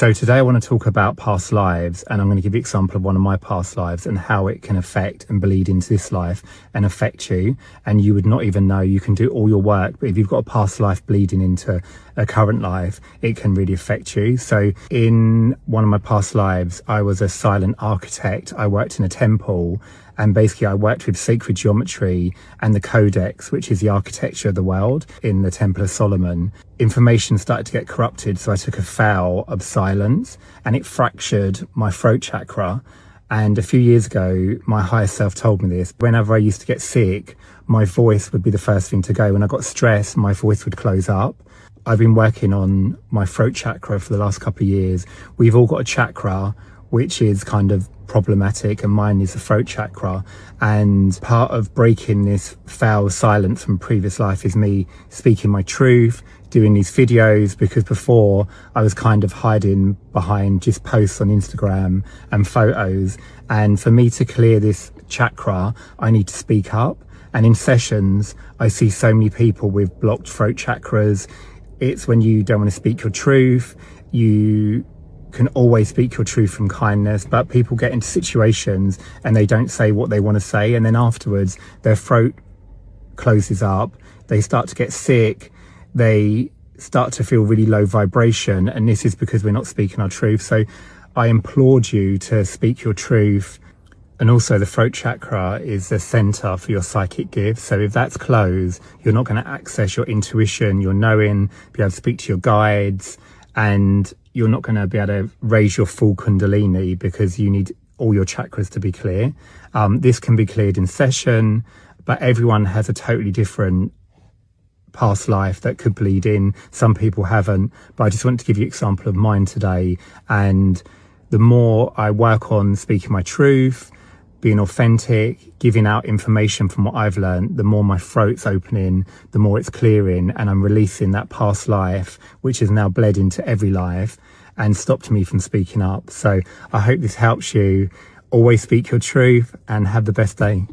So today I want to talk about past lives, and I'm going to give you an example of one of my past lives and how it can affect and bleed into this life and affect you. And you would not even know. You can do all your work, but if you've got a past life bleeding into a current life, it can really affect you. So in one of my past lives, I was a silent architect. I worked in a temple, and basically I worked with sacred geometry and the codex, which is the architecture of the world, in the Temple of Solomon. Information started to get corrupted, so I took a vow of silence and it fractured my throat chakra. And a few years ago, my higher self told me this. Whenever I used to get sick, my voice would be the first thing to go. When I got stressed, my voice would close up. I've been working on my throat chakra for the last couple of years. We've all got a chakra which is kind of problematic, and mine is the throat chakra. And part of breaking this foul silence from previous life is me speaking my truth, doing these videos, because before I was kind of hiding behind just posts on Instagram and photos. And for me to clear this chakra, I need to speak up. And in sessions, I see so many people with blocked throat chakras. It's when you don't want to speak your truth. You can always speak your truth from kindness, but people get into situations and they don't say what they want to say, and then afterwards their throat closes up, they start to get sick, they start to feel really low vibration, and this is because we're not speaking our truth. So I implored you to speak your truth. And also the throat chakra is the center for your psychic gifts. So if that's closed, you're not going to access your intuition, your knowing, be able to speak to your guides, and you're not going to be able to raise your full kundalini because you need all your chakras to be clear. This can be cleared in session, but everyone has a totally different past life that could bleed in. Some people haven't, but I just want to give you an example of mine today. And the more I work on speaking my truth, being authentic, giving out information from what I've learned, the more my throat's opening, the more it's clearing, and I'm releasing that past life, which has now bled into every life and stopped me from speaking up. So I hope this helps you. Always speak your truth and have the best day.